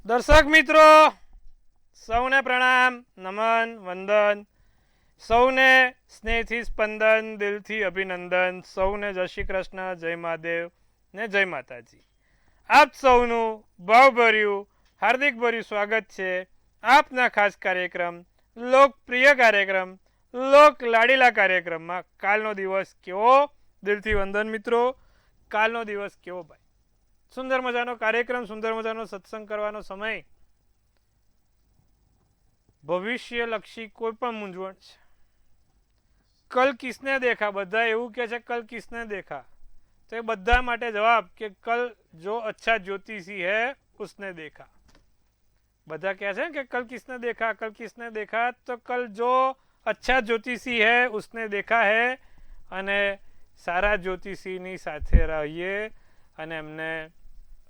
દર્શક મિત્રો સૌને પ્રણામ, નમન, વંદન, સૌને સ્નેહથી સ્પંદન, દિલથી અભિનંદન, સૌને જય શ્રી કૃષ્ણ, જય મહાદેવ ને જય માતાજી. આપ સૌનું ભાવભર્યું હાર્દિકભર્યું સ્વાગત છે આપના ખાસ કાર્યક્રમ, લોકપ્રિય કાર્યક્રમ, લોક લાડીલા કાર્યક્રમમાં. કાલનો દિવસ કેવો? દિલથી વંદન મિત્રો. કાલનો દિવસ કેવો ભાઈ? સુંદર મજાનો કાર્યક્રમ, સુંદર મજાનો સત્સંગ કરવાનો સમય. ભવિષ્યલક્ષી કોઈ પણ મૂંઝવણ છે. કલ કિસને દેખા, બધા એવું કે છે કલ કિસને દેખા, તો એ બધા માટે જવાબ કે કલ જો અચ્છા જ્યોતિષી હૈ उसने देखा. બધા કહે છે કે કલ કિસને દેખા, કલ કિસને દેખા, તો કલ જો અચ્છા જ્યોતિષી હૈ उसने देखा હૈ. અને સારા જ્યોતિષીની સાથે રહીએ અને એમને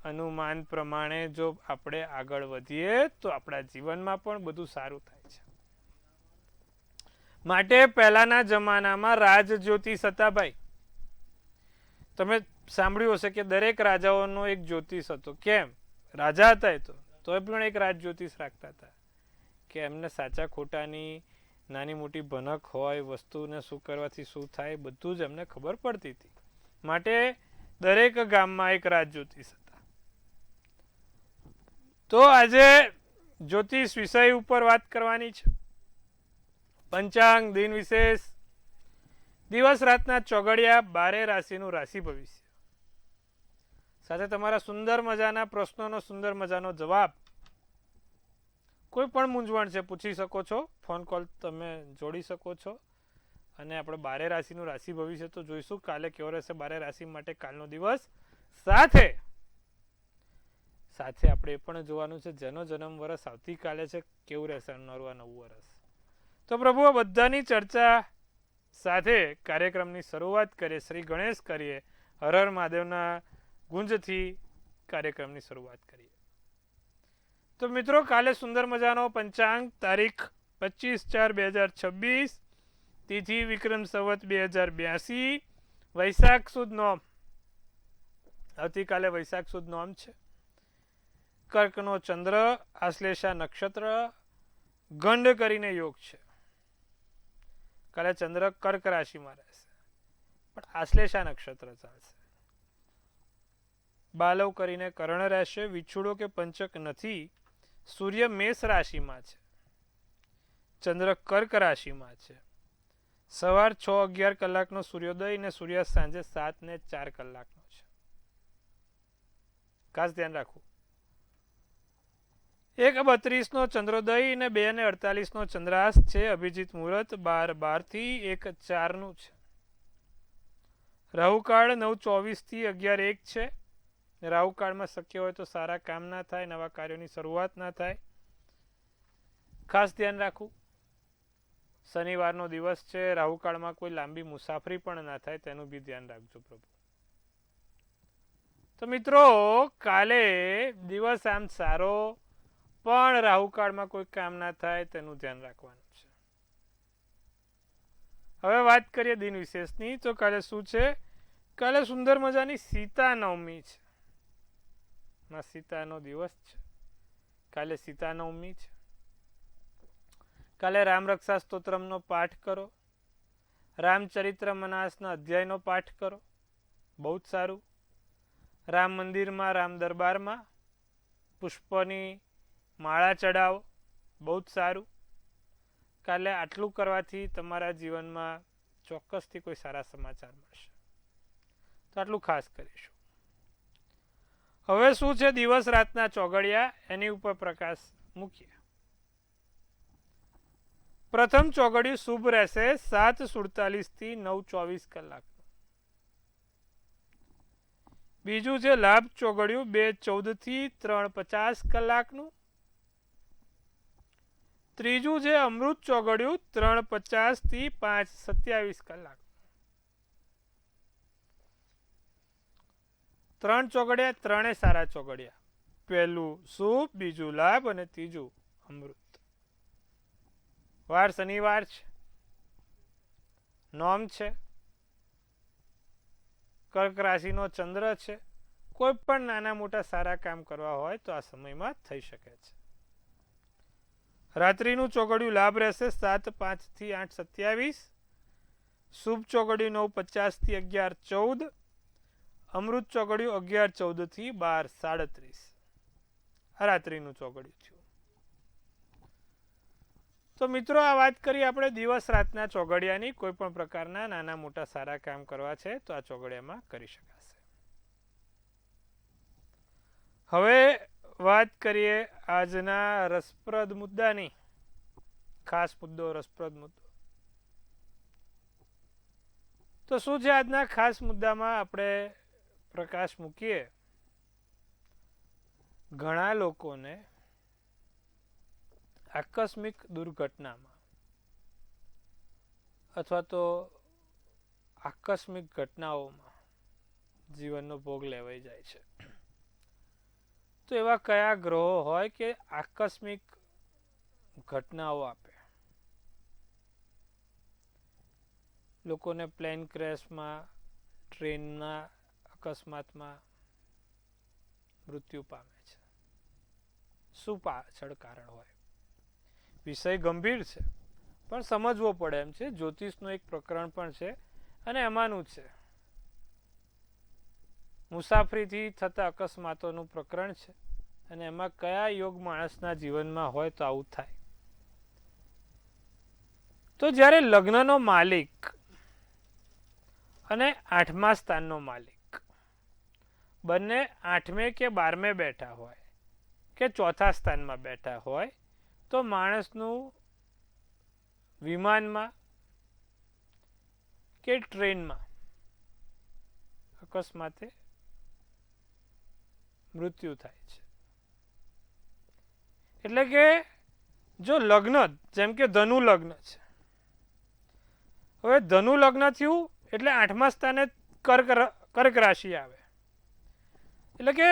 અનુમાન પ્રમાણે જો આપણે આગળ વધીએ તો આપણા જીવનમાં પણ બધું સારું થાય છે. માટે પહેલાના જમાનામાં રાજ જ્યોતિષ હતા ભાઈ. તમે સાંભળ્યું હશે કે દરેક રાજાઓનો એક જ્યોતિષ હતો. કેમ? રાજા હતા એ તો પણ એક રાજ જ્યોતિષ રાખતા હતા કે એમને સાચા ખોટાની નાની મોટી ભનક હોય, વસ્તુને શું કરવાથી શું થાય, બધું જ એમને ખબર પડતી હતી. માટે દરેક ગામમાં એક રાજ જ્યોતિષ હતા. તો આજે જ્યોતિષ વિષય ઉપર વાત કરવાની છે. પંચાંગ, દિન વિશેષ, દિવસ રાતના ચોઘડિયા, 12 રાશિનું રાશિ ભવિષ્ય, સાથે તમારા સુંદર મજાના પ્રશ્નોનો સુંદર મજાનો જવાબ. કોઈ પણ મૂંઝવણ છે પૂછી શકો છો, ફોન કોલ તમે જોડી શકો છો. અને આપણે 12 રાશિનું રાશિ ભવિષ્ય તો જોઈશું કાલે કેવો રહેશે 12 રાશિ માટે કાલનો દિવસ. સાથે આપણે એ પણ જોવાનું છે જેનો જન્મ વર્ષ આવતીકાલે છે કેવું રહેશે નવું વર્ષ. તો પ્રભુ બધાની ચર્ચા સાથે કાર્યક્રમની શરૂઆત કરીએ. શ્રી ગણેશ કરીએ, હર હર મહાદેવના ગુંજથી કાર્યક્રમની શરૂઆત કરીએ. તો મિત્રો કાલે સુંદર મજાનો પંચાંગ, તારીખ 25/4/2026, તિથિ વિક્રમ સંવત 2082, વૈશાખ સુદ નોમ. આવતીકાલે વૈશાખ સુદ નોમ છે. કર્કનો ચંદ્ર, આશ્લેષા નક્ષત્ર, ગંડ કરીને યોગ છે. કાલે ચંદ્ર કર્ક રાશિમાં રહેશે પણ આશ્લેષા નક્ષત્ર ચાલશે. બાલવ કરીને કર્ણ રહેશે. વિછુડો કે પંચક નથી. સૂર્ય મેષ રાશિમાં છે, ચંદ્ર કર્ક રાશિમાં છે. સવાર 6:11 સૂર્યોદય અને સૂર્યાસ્ત સાંજે 7:04 છે. ખાસ ધ્યાન રાખવું. 1:32 ચંદ્રોદય અને 2:48 ચંદ્રાસ્ત છે. અભિજીત મુહૂર્ત 12:12 થી 1:04 છે. રાહુકાળ 9:24 થી 11:01 છે. રાહુકાળમાં શક્ય હોય તો સારા કામ ના થાય, નવા કાર્યોની શરૂઆત ના થાય. ખાસ ધ્યાન રાખવું. શનિવારનો દિવસ છે. રાહુકાળમાં કોઈ લાંબી મુસાફરી પણ ના થાય તેનું બી ધ્યાન રાખજો પ્રભુ. તો મિત્રો કાલે દિવસ આમ સારો, પણ રાહુકાળમાં કોઈ કામ ના થાય તેનું ધ્યાન રાખવાનું છે. હવે વાત કરીએ દિન વિશેષની. તો કાલે શું છે? કાલે સુંદર મજાની સીતા નવમી છે. સીતાનો દિવસ છે. કાલે સીતા નવમી છે. કાલે રામ રક્ષા સ્તોત્રમનો પાઠ કરો. રામચરિત્ર માનસના અધ્યાયનો પાઠ કરો. બહુ જ સારું. રામ મંદિરમાં, રામ દરબારમાં પુષ્પની માળા ચડાવો. બહુ જ સારું. કાલે આટલું કરવાથી તમારા જીવનમાં ચોક્કસથી કોઈ સારા સમાચાર મળશે. તો આટલું ખાસ કરીશું. હવે શું છે દિવસ રાતના ચોઘડિયા, એની ઉપર પ્રકાશ મૂકીએ. પ્રથમ ચોઘડિયું શુભ રહેશે 7:47 થી 9:24. બીજું છે લાભ ચોઘડિયું 2:14 થી 3:50. ત્રીજું છે અમૃત ચોઘડિયું 3:50 થી 5:27. 3 ચોઘડિયા, 3 સારા ચોઘડિયા. પહેલું શુભ, બીજું લાભ અને ત્રીજું અમૃત. વાર શનિવાર છે. નોમ છે. કર્ક રાશિનો ચંદ્ર છે. કોઈ પણ નાના મોટા સારા કામ કરવા હોય તો આ સમયમાં થઈ શકે છે. રાત્રિનું ચોઘડિયું લાભ રહેશે 7:05 થી 8:27. શુભ ચોઘડિયું 9:50 થી 11:14. અમૃત ચોઘડિયું 11:14 થી 12:37. આ રાત્રિનું ચોઘડિયું થયું. તો મિત્રો, આ વાત કરી આપણે દિવસ રાતના ચોઘડિયાની. કોઈ પણ પ્રકારના નાના મોટા સારા કામ કરવા છે તો આ ચોઘડિયામાં કરી શકાશે. હવે વાત કરીએ આજના રસપ્રદ મુદ્દાની. ખાસ મુદ્દો, રસપ્રદ મુદ્દો. તો શું છે આજના ખાસ મુદ્દામાં આપણે પ્રકાશ મૂકીએ. ઘણા લોકોને આકસ્મિક દુર્ઘટનામાં અથવા તો આકસ્મિક ઘટનાઓમાં જીવનનો ભોગ લેવાઈ જાય છે. તો એવા કયા ગ્રહો હોય કે આકસ્મિક ઘટનાઓ આપે? લોકોને પ્લેન ક્રેશમાં, ટ્રેનના અકસ્માતમાં મૃત્યુ પામે છે. શું પાછળ કારણ હોય? વિષય ગંભીર છે, પણ સમજવો પડે એમ છે. જ્યોતિષનું એક પ્રકરણ પણ છે અને એમાંનું છે. મુસાફરીથી થતા અકસ્માતોનું પ્રકરણ છે અને એમાં કયા યોગ માણસના જીવનમાં હોય તો આવું થાય. તો જ્યારે લગ્નનો માલિક અને 8મા સ્થાનનો માલિક બંને 8મે કે 12મે બેઠા હોય કે 4થા સ્થાનમાં બેઠા હોય તો માણસનું વિમાનમાં કે ટ્રેનમાં અકસ્માતે મૃત્યુ થાય છે. એટલે કે જો લગ્ન, જેમ કે ધનુ લગ્ન છે, હવે ધનુ લગ્ન થયું એટલે 8મા સ્થાને કર્ક રાશિ આવે. એટલે કે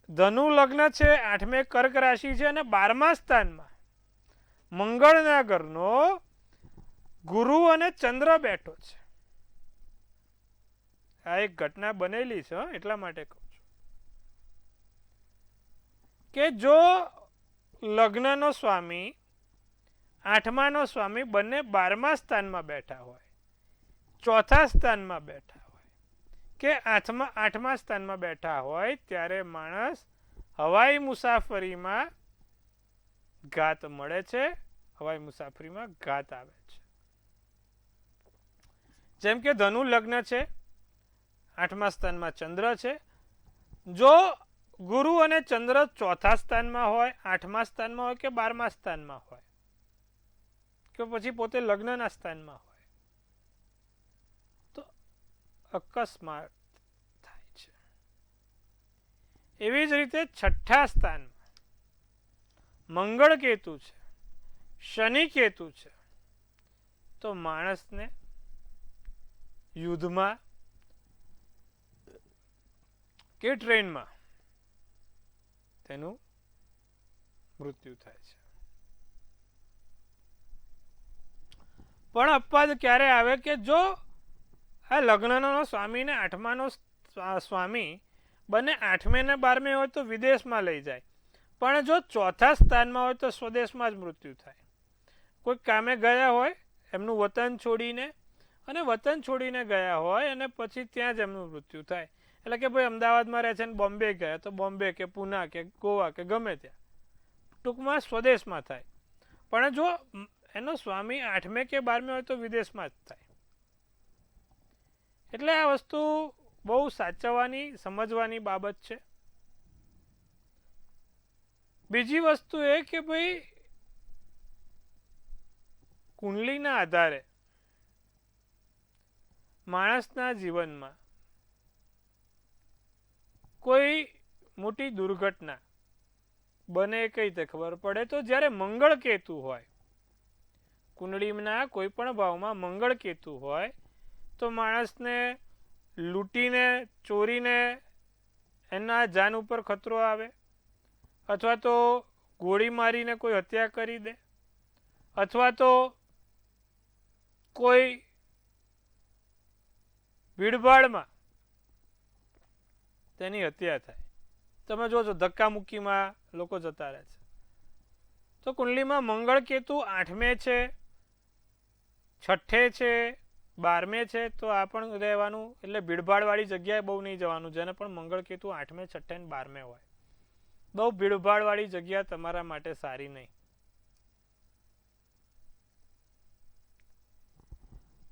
ધનુ લગ્ન છે, 8મે કર્ક રાશિ છે અને 12મા સ્થાનમાં મંગળના ઘરનો ગુરુ અને ચંદ્ર બેઠો છે. આ એક ઘટના બનેલી છે, એટલા માટે કહું છું કે જો લગ્નનો સ્વામી, 8માનો સ્વામી બંને 12મા સ્થાનમાં બેઠા હોય, 4થા સ્થાનમાં બેઠા હોય કે 8મા સ્થાનમાં બેઠા હોય, ત્યારે માણસ હવાઈ મુસાફરીમાં ઘાત મળે છે. હવાઈ મુસાફરીમાં ઘાત આવે છે. જેમ કે ધનુ લગ્ન છે, 8મા સ્થાનમાં ચંદ્ર છે. જો ગુરુ અને ચંદ્ર 4થા સ્થાનમાં હોય, 8મા સ્થાનમાં હોય કે 12મા સ્થાનમાં હોય કે પછી પોતે લગ્નના સ્થાનમાં હોય તો અકસ્માત થાય છે. એવી જ રીતે 6ઠ્ઠા સ્થાનમાં મંગળ કેતુ છે, શનિ કેતુ છે, તો માણસને યુદ્ધમાં કે ટ્રેનમાં તેનું મૃત્યુ થાય છે. પણ અપવાદ ક્યારે આવે કે જો આ લગ્નનો સ્વામી ને 8માનો સ્વામી બંને 8મે ને 12મે હોય તો વિદેશમાં લઈ જાય, પણ જો 4થા સ્થાનમાં હોય તો સ્વદેશમાં જ મૃત્યુ થાય. કોઈ કામે ગયા હોય એમનું વતન છોડીને, અને વતન છોડીને ગયા હોય અને પછી ત્યાં જ એમનું મૃત્યુ થાય. એટલે કે ભાઈ અમદાવાદમાં રહે છે ને બોમ્બે ગયા તો બોમ્બે કે પુના કે ગોવા કે ગમે ત્યાં, ટૂંકમાં સ્વદેશમાં થાય. પણ જો એનો સ્વામી 8મે કે 12મે હોય તો વિદેશમાં જ થાય. એટલે આ વસ્તુ બહુ સાચવવાની, સમજવાની બાબત છે. બીજી વસ્તુ એ કે ભાઈ કુંડલીના આધારે માણસના જીવનમાં કોઈ મોટી દુર્ઘટના બને કઈ રીતે ખબર પડે તો જ્યારે મંગળ કેતુ હોય, કુંડળીના કોઈ પણ ભાવમાં મંગળ કેતુ હોય તો માણસને લૂંટીને, ચોરીને એના જાન ઉપર ખતરો આવે, અથવા તો ગોળી મારીને કોઈ હત્યા કરી દે, અથવા તો કોઈ ભીડભાડમાં તેની હત્યા થાય. તમે જોજો ધક્કા મુક્કીમાં લોકો જતા રહે છે. તો કુંડલીમાં મંગળ કેતુ 8મે છે, 6ઠે છે, 12મે છે, તો આ પણ રહેવાનું. એટલે ભીડભાડવાળી જગ્યાએ બહુ નહીં જવાનું. જેને પણ મંગળ કેતુ 8મે, 6ઠે ને 12મે હોય, બહુ ભીડભાડવાળી જગ્યા તમારા માટે સારી નહીં.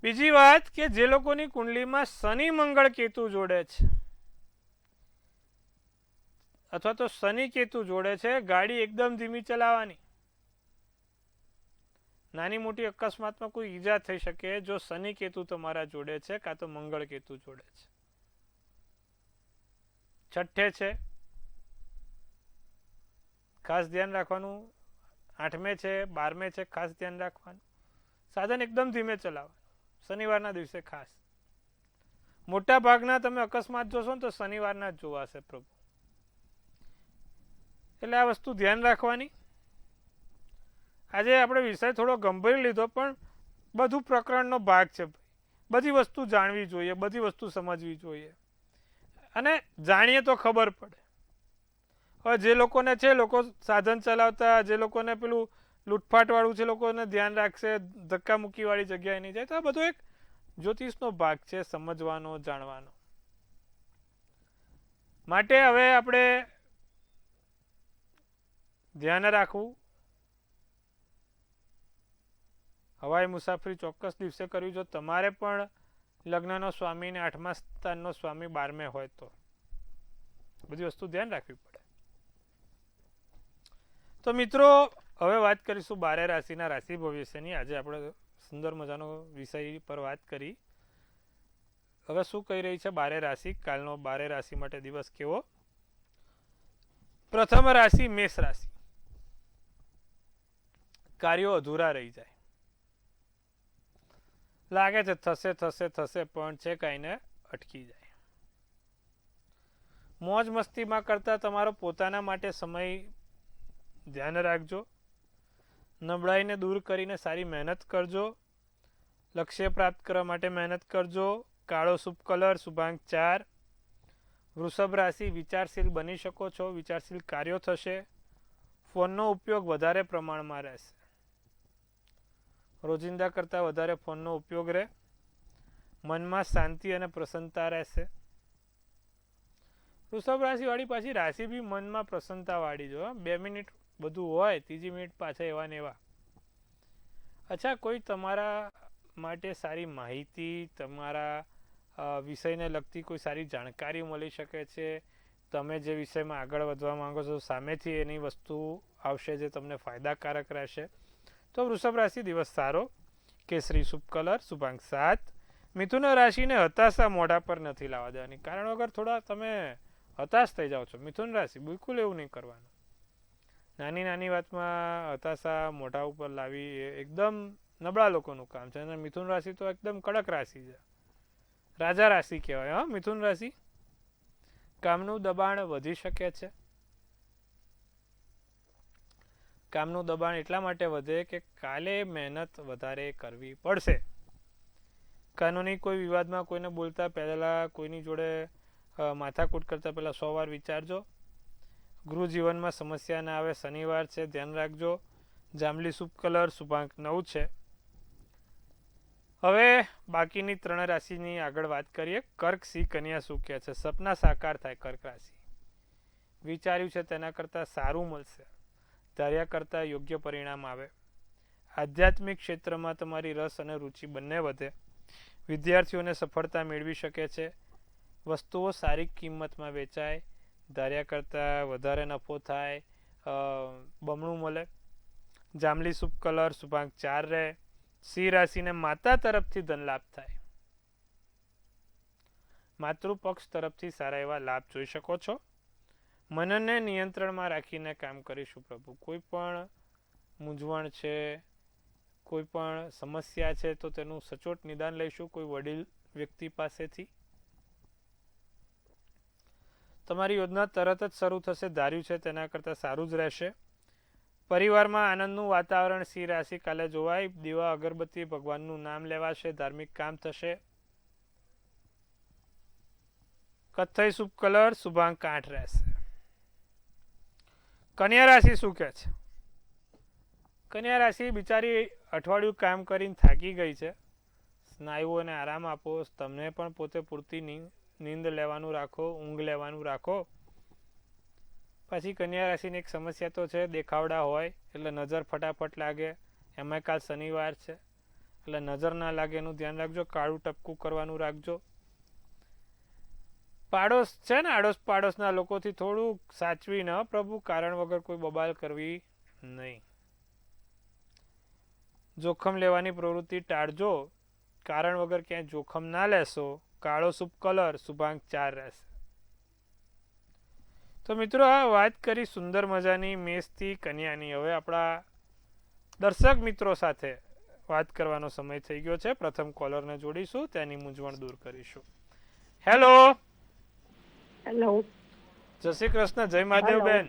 બીજી વાત કે જે લોકોની કુંડલીમાં શનિ મંગળ કેતુ જોડે છે અથવા તો શનિ કેતુ જોડે છે, ગાડી એકદમ ધીમી ચલાવવાની. નાની મોટી અકસ્માતમાં કોઈ ઈજા થઈ શકે જો શનિ કેતુ તમારા જોડે છે કાં તો મંગળ કેતુ જોડે છે. 6ઠે છે, ખાસ ધ્યાન રાખવાનું. 8મે છે, 12મે છે, ખાસ ધ્યાન રાખવાનું. સાધન એકદમ ધીમે ચલાવવાનું શનિવારના દિવસે ખાસ. મોટા ભાગના તમે અકસ્માત જોશો ને તો શનિવારના જ જોવાશે પ્રભુ. એટલે આ વસ્તુ ધ્યાન રાખવાની. આજે આપણે વિષય થોડો ગંભીર લીધો, પણ બધું પ્રકરણનો ભાગ છે. બધી વસ્તુ જાણવી જોઈએ, બધી વસ્તુ સમજવી જોઈએ, અને જાણીએ તો ખબર પડે. હવે જે લોકોને છે, લોકો સાધન ચલાવતા, જે લોકોને પેલું લૂંટફાટ વાળું છે, લોકોને ધ્યાન રાખશે, ધક્કા મૂકી વાળી જગ્યાએ નહીં જાય. તો આ બધો એક જ્યોતિષનો ભાગ છે, સમજવાનો, જાણવાનો. માટે હવે આપણે ધ્યાન રાખવું. હવાઈ મુસાફરી ચોક્કસ દિવસે કરવી. જો તમારે પણ લગ્નનો સ્વામી ને 8મા સ્થાનનો સ્વામી 12મે હોય તો બધી વસ્તુ ધ્યાન રાખવી પડે. તો મિત્રો, હવે વાત કરીશું 12 રાશિના રાશિ ભવિષ્યની. આજે આપણે સુંદર મજાનો વિષય પર વાત કરી. હવે શું કહી રહી છે 12 રાશિ? કાલનો 12 રાશિ માટે દિવસ કેવો? પ્રથમ રાશિ મેષ રાશિ. કાર્યો અધૂરા રહી જાય, લાગે છે થશે થશે થશે, પણ છે કાંઈને અટકી જાય. મોજ મસ્તીમાં કરતા તમારો પોતાના માટે સમય ધ્યાન રાખજો. નબળાઈને દૂર કરીને સારી મહેનત કરજો. લક્ષ્ય પ્રાપ્ત કરવા માટે મહેનત કરજો. કાળો શુભ કલર, શુભાંક 4. વૃષભ રાશિ, વિચારશીલ બની શકો છો, વિચારશીલ કાર્યો થશે. ફોનનો ઉપયોગ વધારે પ્રમાણમાં રહેશે. રોજિંદા કરતાં વધારે ફોનનો ઉપયોગ રહે. મનમાં શાંતિ અને પ્રસન્નતા રહેશે. વૃષભ રાશિ વાળી પાછી રાશિ બી મનમાં પ્રસન્નતા વાળી જો. 2 મિનિટ બધું હોય, ત્રીજી મિનિટ પાછા એવા ને એવા. અચ્છા, કોઈ તમારા માટે સારી માહિતી, તમારા વિષયને લગતી કોઈ સારી જાણકારી મળી શકે છે. તમે જે વિષયમાં આગળ વધવા માંગો છો, સામેથી એની વસ્તુ આવશે જે તમને ફાયદાકારક રહેશે. તો વૃષભ રાશિ દિવસ સારો. કેસરી શુભ કલર, શુભાંક 7. મિથુન રાશિને હતાશા મોઢા પર નથી લાવવા દેવાની. કારણ વગર થોડા તમે હતાશ થઈ જાઓ છો. મિથુન રાશિ બિલકુલ એવું નહીં કરવાનું. નાની નાની વાતમાં હતાશા મોઢા ઉપર લાવી એ એકદમ નબળા લોકોનું કામ છે. અને મિથુન રાશિ તો એકદમ કડક રાશિ છે, રાજા રાશિ કહેવાય. હા, મિથુન રાશિ. કામનું દબાણ વધી શકે છે. કામનું દબાણ એટલા માટે વધે કે કાલે મહેનત વધારે કરવી પડશે. કાનૂની કોઈ વિવાદમાં કોઈને બોલતા પહેલાં, કોઈની જોડે માથાકૂટ કરતાં પહેલાં 100 વાર વિચારજો. ગૃહ જીવનમાં સમસ્યા ના આવે. શનિવાર છે, ધ્યાન રાખજો. જાંબલી શુભ કલર, શુભાંક 9 છે. હવે બાકીની 3 રાશિની આગળ વાત કરીએ. કર્ક, સિંહ, કન્યા શું કહે છે? સપના સાકાર થાય. કર્ક રાશિ, વિચાર્યું છે તેના કરતાં સારું મળશે. ધાર્યા કરતાં યોગ્ય પરિણામ આવે. આધ્યાત્મિક ક્ષેત્રમાં તમારી રસ અને રુચિ બંને વધે. વિદ્યાર્થીઓને સફળતા મેળવી શકે છે. વસ્તુઓ સારી કિંમતમાં વેચાય. ધાર્યા કરતાં વધારે નફો થાય, બમણું મળે. જાંબલી શુભ કલર, શુભાંક 4 રહે. સિંહ રાશિને માતા તરફથી ધન લાભ થાય. માતૃપક્ષ તરફથી સારા એવા લાભ જોઈ શકો છો. મનને નિયંત્રણમાં રાખીને કામ કરીશું પ્રભુ. કોઈ પણ મૂંઝવણ છે, કોઈ પણ સમસ્યા છે, તો તેનું સચોટ નિદાન લઈશું કોઈ વડીલ વ્યક્તિ પાસેથી. તમારી યોજના તરત જ શરૂ થશે. ધાર્યું છે તેના કરતાં સારું જ રહેશે. પરિવારમાં આનંદનું વાતાવરણ સિંહ રાશિ કાલે જોવાય. દીવા અગરબત્તી, ભગવાનનું નામ લેવાશે. ધાર્મિક કામ થશે. કથ્થઈ શુભ કલર, શુભાંક 8 રહેશે. કન્યા રાશિ શું કહે છે? કન્યા રાશિ બિચારી અઠવાડિયું કામ કરીને થાકી ગઈ છે. સ્નાયુઓને આરામ આપો. તમને પણ પોતે પૂરતી નીંદ લેવાનું રાખો, ઊંઘ લેવાનું રાખો. પછી કન્યા રાશિની એક સમસ્યા તો છે, દેખાવડા હોય એટલે નજર ફટાફટ લાગે. એમાં કાલ શનિવાર છે એટલે નજર ના લાગે એનું ધ્યાન રાખજો. કાળું ટપકું કરવાનું રાખજો. પાડોશ છે ને, આડોશ પાડોશના લોકોથી થોડું સાચવી ન પ્રભુ, કારણ વગર કોઈ બબાલ કરવી નહીં. જોખમ લેવાની પ્રવૃત્તિ ટાળજો. કારણ વગર ક્યાંય જોખમ ના લેશો. કાળો શુભ કલર, શુભાંક 4 રહેશે. તો મિત્રો આ વાત કરી સુંદર મજાની મેષથી કન્યાની. હવે આપણા દર્શક મિત્રો સાથે વાત કરવાનો સમય થઈ ગયો છે. પ્રથમ કોલરને જોડીશું, તેની મૂંઝવણ દૂર કરીશું. હેલો. હેલો. જય શ્રી કૃષ્ણ. જય મહાદેવ બેન.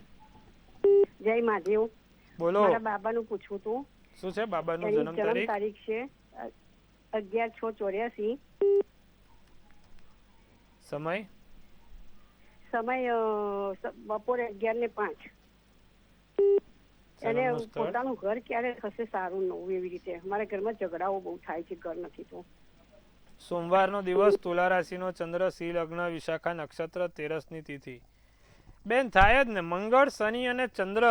જય મહાદેવ. બોલો. મારા બાબાનું પૂછવું હતું. શું છે બાબાનું જન્મ તારીખ? છે 11/6/84. સમય બપોરે 11:05. એને પોતાનું ઘર ક્યારે થશે સારું નવું એવી રીતે? મારા ઘરમાં ઝઘડાઓ બહુ થાય છે, ઘર નથી તો. સોમવારનો દિવસ, તુલા રાશિનો ચંદ્ર, સિંહ લગ્ન, વિશાખા નક્ષત્ર, 13ની તિથિ. બેન થાય જ ને. મંગળ, શનિ અને ચંદ્ર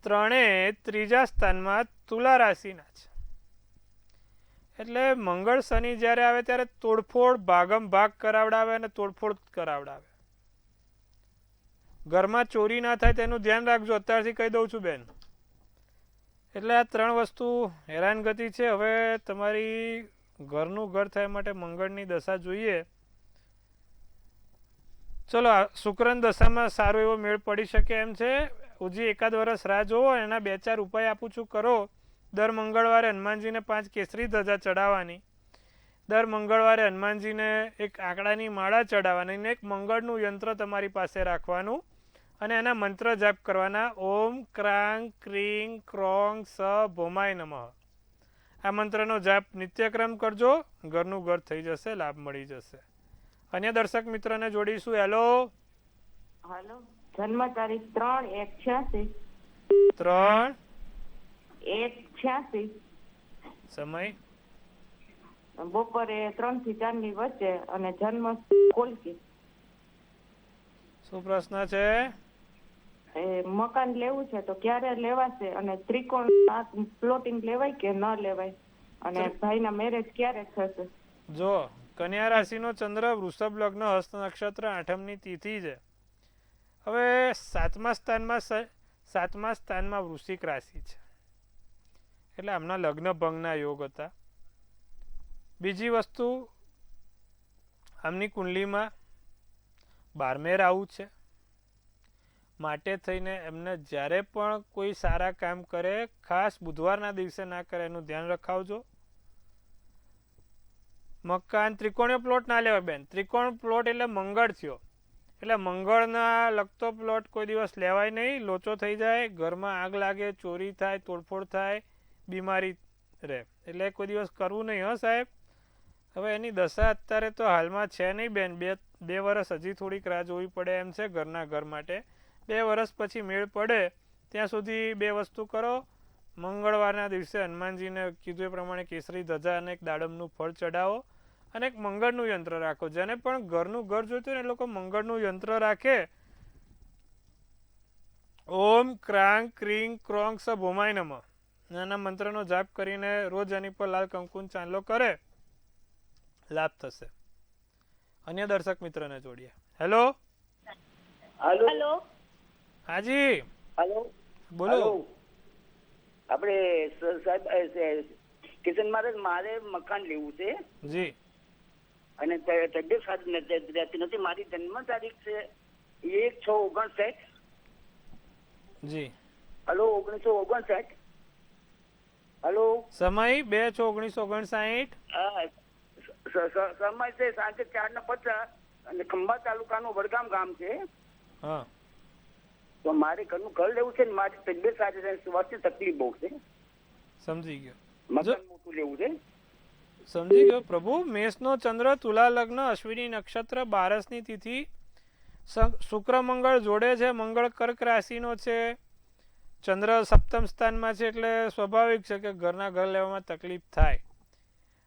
ત્રણે ત્રીજા સ્થાનમાં તુલા રાશિના છે. એટલે મંગળ શનિ જ્યારે આવે ત્યારે તોડફોડ, ભાગમ ભાગ કરાવડાવે અને તોડફોડ કરાવડાવે. ઘરમાં ચોરી ના થાય તેનું ધ્યાન રાખજો, અત્યારથી કહી દઉં છું બેન. એટલે આ 3 વસ્તુ હેરાનગતિ છે. હવે તમારી ઘરનું ઘર થાય માટે મંગળની દશા જોઈએ. ચલો, શુક્રન દશામાં સારો એવો મેળ પડી શકે એમ છે. હજી એકાદ વર્ષ રાહ જોવો. એના 2-4 ઉપાય આપું છું, કરો. દર મંગળવારે હનુમાનજીને 5 કેસરી ધજા ચડાવવાની. દર મંગળવારે હનુમાનજીને એક આંકડાની માળા ચડાવવાની અને એક મંગળનું યંત્ર તમારી પાસે રાખવાનું અને એના મંત્ર જાપ કરવાના. ઓમ ક્રાંગ ક્રીંગ ક્રોંગ સ ભોમાય નમઃ. આ મંત્રનો જાપ નિત્યક્રમ કરજો. ઘરનું ઘર થઈ જશે, લાભ મળી જશે. અન્ય દર્શક મિત્રને જોડીશું. હેલો. હેલો. જન્મ તારીખ 3/1/86. 3/1/86. સમય બપોરે 3 થી 4 ની વચ્ચે અને જન્મ કોલકી. શું પ્રશ્ન છે? એ મકાન લેવું છે તો ક્યારે લેવાશે અને ત્રિકોણ પ્લોટિંગ લેવાય કે ન લેવાય અને ભાઈના મેરેજ ક્યારે થશે? જો કન્યા રાશિનો ચંદ્ર, વૃષભ લગ્ન, હસ્ત નક્ષત્ર, 8મની તિથિ છે. હવે 7મા સ્થાનમાં વૃશ્ચિક રાશિ છે એટલે આમના લગ્ન ભંગના યોગ હતા. બીજી વસ્તુ, આમની કુંડલીમાં 12મે રાહુ છે. માટે થઈને એમને જ્યારે પણ કોઈ સારા કામ કરે, ખાસ બુધવારના દિવસે ના કરે, એનું ધ્યાન રખાવજો. મકાન ત્રિકોણીય પ્લોટ ના લેવાય બેન. ત્રિકોણ પ્લોટ એટલે મંગળ થયો, એટલે મંગળના લગતો પ્લોટ કોઈ દિવસ લેવાય નહીં. લોચો થઈ જાય, ઘરમાં આગ લાગે, ચોરી થાય, તોડફોડ થાય, બીમારી રહે. એટલે કોઈ દિવસ કરવું નહીં. હા સાહેબ. હવે એની દશા અત્યારે તો હાલમાં છે નહીં બેન. બે વર્ષ હજી થોડીક રાહ જોવી પડે એમ છે ઘરના ઘર માટે. 2 વર્ષ પછી મેળ પડે ત્યાં સુધી 2 વસ્તુ કરો. મંગળવારના દિવસે હનુમાનજીને કીધું એ પ્રમાણે કેસરી ધજા અને એક દાડમનું ફળ ચડાવો અને એક મંગળનું યંત્ર રાખો. જેને પણ ઘરનું ઘર જોઈતું ને એ લોકો મંગળનું યંત્ર રાખે. ઓમ ક્રાંગ ક્રીંગ ક્રોંગ સ ભોમાય નમઃ નાના મંત્રનો જાપ કરીને રોજ એની પર લાલ કંકુન ચાંદલો કરે, લાભ થશે. અન્ય દર્શક મિત્રને જોડીએ. હેલો. હેલો. હાજી. હેલો. બોલો. આપણે સાહેબ કિશન મહારાજ, મારે મકાન લેવું છે જી અને તબિયત સારી નથી. મારી જન્મ તારીખ છે 1/6/59. જી. હેલો. 1959. હેલો. સમય 2/6/1959. સમય છે સાંજે 4:50 અને ખંભા તાલુકાનું વડગામ ગામ છે. હા. તો મારે ઘરનું ઘર લેવું છે ને મારી તબિયત સારી છે, સ્વાસ્થ્ય તકલીફ બહુ છે. સમજી ગયો. મકાન મોટું લેવું છે. સમજી ગયો પ્રભુ. મેષનો ચંદ્ર, તુલા લગ્ન, અશ્વિની નક્ષત્ર, 12ની તિથિ, શુક્ર મંગળ જોડે છે, મંગળ કર્ક રાશિનો છે, ચંદ્ર સપ્તમ સ્થાનમાં છે, એટલે સ્વાભાવિક છે કે ઘરના ઘર લેવામાં તકલીફ થાય.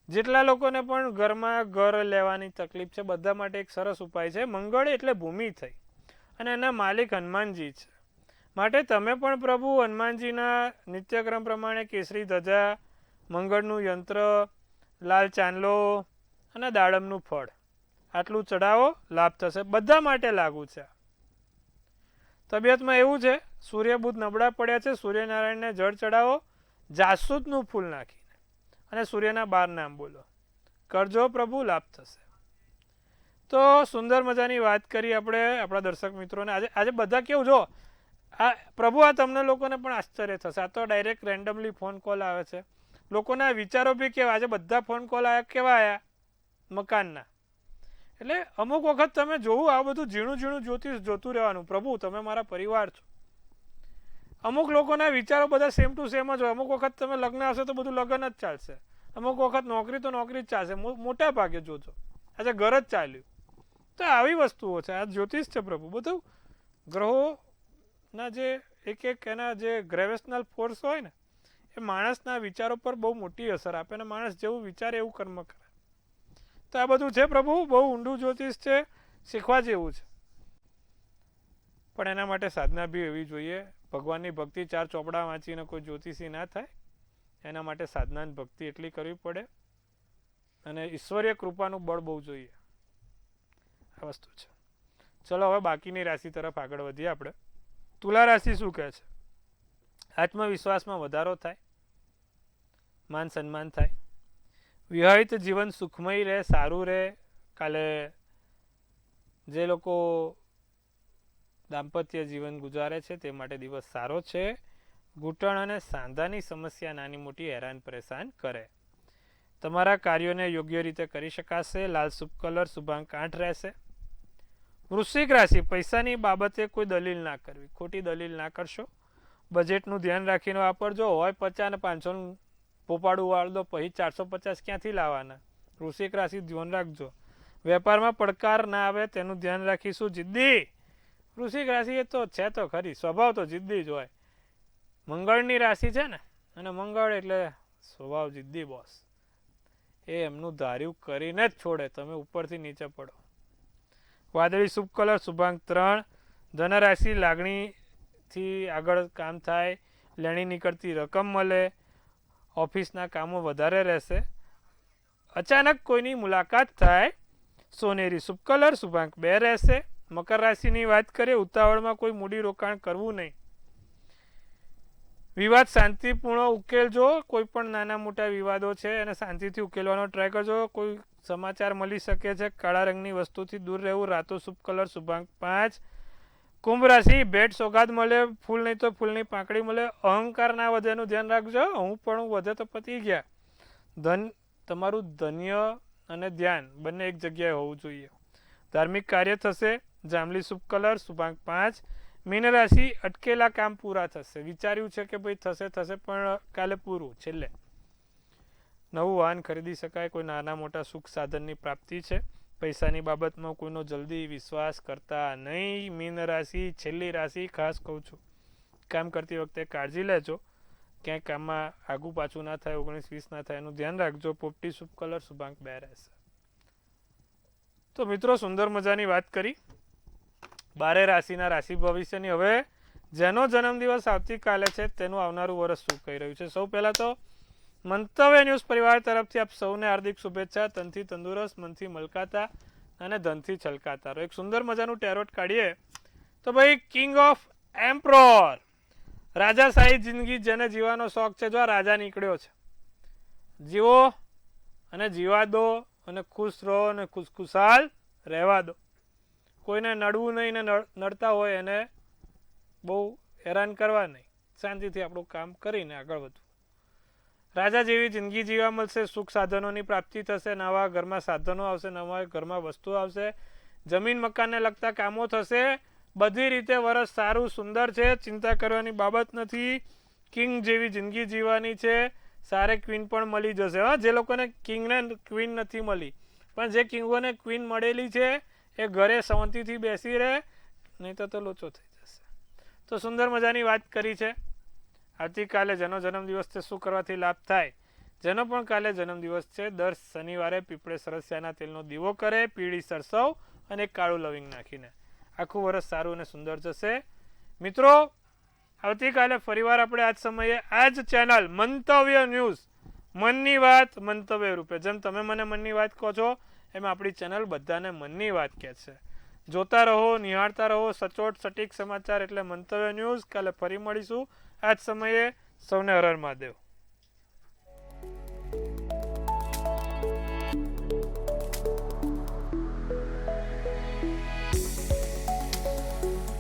જેટલા લોકોને પણ ઘરમાં ઘર લેવાની તકલીફ છે બધા માટે એક સરસ ઉપાય છે. મંગળ એટલે ભૂમિ થઈ અને એના માલિક હનુમાનજી છે. માટે તમે પણ પ્રભુ હનુમાનજીના નિત્યક્રમ પ્રમાણે કેસરી ધજા, મંગળનું યંત્ર, લાલ ચાંદલો અને દાડમનું ફળ આટલું ચડાવો, લાભ થશે. બધા માટે લાગુ છે. તબિયતમાં એવું છે સૂર્ય બુધ નબળા પડ્યા છે, સૂર્યનારાયણને જળ ચડાવો, જાસૂદનું ફૂલ નાખીને, અને સૂર્યના 12 નામ બોલો, કરજો પ્રભુ, લાભ થશે. તો સુંદર મજાની વાત કરી આપણે આપણા દર્શક મિત્રોને. આજે બધા કેવું જો આ પ્રભુ, આ તમને લોકોને પણ આશ્ચર્ય થશે. આ તો ડાયરેક્ટ રેન્ડમલી ફોન કોલ આવે છે. લોકોના વિચારો બી કેવા, આજે બધા ફોન કોલ આવ્યા કેવા આવ્યા મકાનના. એટલે અમુક વખત તમે જોવું આ બધું ઝીણું ઝીણું જોતું રહેવાનું. પ્રભુ તમે મારા પરિવાર છો. અમુક લોકોના વિચારો બધા સેમ ટુ સેમ જ હોય. અમુક વખત તમે લગ્ન આવશે તો બધું લગ્ન જ ચાલશે, અમુક વખત નોકરી તો નોકરી જ ચાલશે. મોટા ભાગે જોજો આજે ઘર જ ચાલ્યું. તો આવી વસ્તુઓ છે. આ જ્યોતિષ છે પ્રભુ. બધું ગ્રહોના જે એક એના જે ગ્રેવિટેશનલ ફોર્સ હોય ને એ માણસના વિચારો પર બહુ મોટી અસર આપે અને માણસ જેવું વિચારે એવું કર્મ કરે. તો આ બધું છે પ્રભુ, બહુ ઊંડું જ્યોતિષ છે, શીખવા જેવું છે. પણ એના માટે સાધના બી એવી જોઈએ. ભગવાનની ભક્તિ 4 ચોપડા વાંચીને કોઈ જ્યોતિષી ના થાય. એના માટે સાધના ભક્તિ એટલી કરવી પડે અને ઈશ્વરીય કૃપાનું બળ બહુ જોઈએ. આ વસ્તુ છે. ચલો હવે બાકીની રાશિ તરફ આગળ વધીએ આપણે. તુલા રાશિ શું કહે છે? આત્મવિશ્વાસમાં વધારો થાય, માન સન્માન થાય, વિવાહિત જીવન સુખમય રહે, સારું રહે. કાલે જે લોકો દાંપત્ય જીવન ગુજારે છે તે માટે દિવસ સારો છે. ઘૂંટણ અને સાંધાની સમસ્યા નાની મોટી હેરાન પરેશાન કરે. તમારા કાર્યોને યોગ્ય રીતે કરી શકાશે. લાલ શુભ કલર, શુભાંક 8 રહેશે. વૃશ્ચિક રાશિ, પૈસાની બાબતે કોઈ દલીલ ના કરવી, ખોટી દલીલ ના કરશો. બજેટનું ધ્યાન રાખીને વાપરજો. હોય 50 અને 500 પોપાડું વાળ દો, પછી 450 ક્યાંથી લાવવાના? વૃશ્ચિક રાશિ ધ્યાન રાખજો. વેપારમાં પડકાર ના આવે તેનું ધ્યાન રાખીશું. જિદ્દી વૃશ્ચિક રાશિ એ તો છે તો ખરી, સ્વભાવ તો જિદ્દી જ હોય. મંગળની રાશિ છે ને, અને મંગળ એટલે સ્વભાવ જિદ્દી બોસ. એ એમનું ધાર્યું કરીને જ છોડે, તમે ઉપરથી નીચે પડો. વાદળી શુભ કલર, શુભાંક 3. ધનરાશિ, લાગણીથી આગળ કામ થાય, લેણી નીકળતી રકમ મળે, ઓફિસના કામો વધારે રહેશે, અચાનક કોઈની મુલાકાત થાય. સોનેરી શુભ કલર, શુભાંક 2 રહેશે. મકર રાશિની વાત કરીએ, ઉતાવળમાં કોઈ મૂડી રોકાણ કરવું નહીં. વિવાદ શાંતિપૂર્ણ ઉકેલજો. કોઈ પણ નાના મોટા વિવાદો છે એને શાંતિથી ઉકેલવાનો ટ્રાય કરજો. કોઈ સમાચાર મળી શકે છે. કાળા રંગની વસ્તુથી દૂર રહેવું. રાતો શુભ કલર, શુભાંક 5. કુંભ રાશિ, ભેટ સોગાદ મળે, ફૂલ નહીં તો ફૂલની પાંખડી મળે. અહંકાર ના વધે એનું ધ્યાન રાખજો. હું પણ વધે તો પતી ગયા. તમારું ધન્ય અને ધ્યાન બંને એક જગ્યાએ હોવું જોઈએ. ધાર્મિક કાર્ય થશે. જાંબલી શુભ કલર, શુભાંક 5. મીન રાશિ, અટકેલા કામ પૂરા થશે. વિચાર્યું છે કે ભાઈ થશે પણ કાલે પૂરું. છેલ્લે નવું વાહન ખરીદી શકાય. કોઈ નાના મોટા સુખ સાધનની પ્રાપ્તિ છે. પૈસાની બાબતમાં કોઈનો જલ્દી વિશ્વાસ કરતા નહીં. મીન રાશિ છેલ્લી રાશિ. ખાસ કહું છું, કામ કરતી વખતે કાળજી લેજો, ક્યાંય કામમાં આગું પાછું ના થાય, 19-20 ના થાય એનું ધ્યાન રાખજો. પોપટી શુભ કલર, શુભાંક 2 રહેશે. તો મિત્રો, સુંદર મજાની વાત કરી 12 રાશિના રાશિ ભવિષ્યની. હવે જેનો જન્મદિવસ આવતીકાલે છે તેનું આવનારું વર્ષ શું કહી રહ્યું છે? સૌ પહેલા તો મંતવ્ય ન્યૂઝ પરિવાર તરફથી આપ સૌને હાર્દિક શુભેચ્છા. તનથી તંદુરસ્ત, મનથી મલકાતા અને ધનથી છલકાતા. એક સુંદર મજાનું ટેરોટ કાઢીએ તો ભાઈ, કિંગ ઓફ એમ્પ્રોર, રાજાશાહી જિંદગી જેને જીવવાનો શોખ છે, જો આ રાજા નીકળ્યો છે. જીવો અને જીવા દો અને ખુશ રહો અને ખુશખુશાલ રહેવા દો. કોઈને નડવું નહીં ને નડતા હોય એને બહુ હેરાન કરવા નહીં. શાંતિથી આપણું કામ કરીને આગળ વધવું. રાજા જેવી જિંદગી જીવવા મળશે. સુખ સાધનોની પ્રાપ્તિ થશે. નવા ઘરમાં સાધનો આવશે, નવા ઘરમાં વસ્તુઓ આવશે. જમીન મકાનને લગતા કામો થશે. બધી રીતે વરસ સારું સુંદર છે. ચિંતા કરવાની બાબત નથી. કિંગ જેવી જિંદગી જીવવાની છે. સારે ક્વીન પણ મળી જશે. હા, જે લોકોને કિંગ ને ક્વીન નથી મળી, પણ જે કિંગોને ક્વીન મળેલી છે એ ઘરે શાંતિથી બેસી રહે, નહીં તો લોચો થઈ જશે. તો સુંદર મજાની વાત કરી છે. આવતીકાલે જેનો જન્મદિવસ છે શું કરવાથી લાભ થાય? જેનો પણ કાલે જન્મદિવસ છે દર શનિવારે પીપળે સરસિયાના તેલનો દીવો કરે, પીળી સરસવ અને કાળું લવિંગ નાખીને. આખું વર્ષ સારું અને સુંદર જશે. મિત્રો, આવતીકાલે ફરીવાર આપણે આ જ સમયે આ જ ચેનલ મંતવ્ય ન્યૂઝ, મનની વાત મંતવ્ય રૂપે, જેમ તમે મને મનની વાત કહો છો એમ આપણી ચેનલ બધાને મનની વાત કહે છે. જોતા રહો, નિહાળતા રહો સચોટ સટીક સમાચાર એટલે મંતવ્ય ન્યૂઝ. કાલે ફરી મળીશું આ જ સમયે. સૌને હર હર મહાદેવ.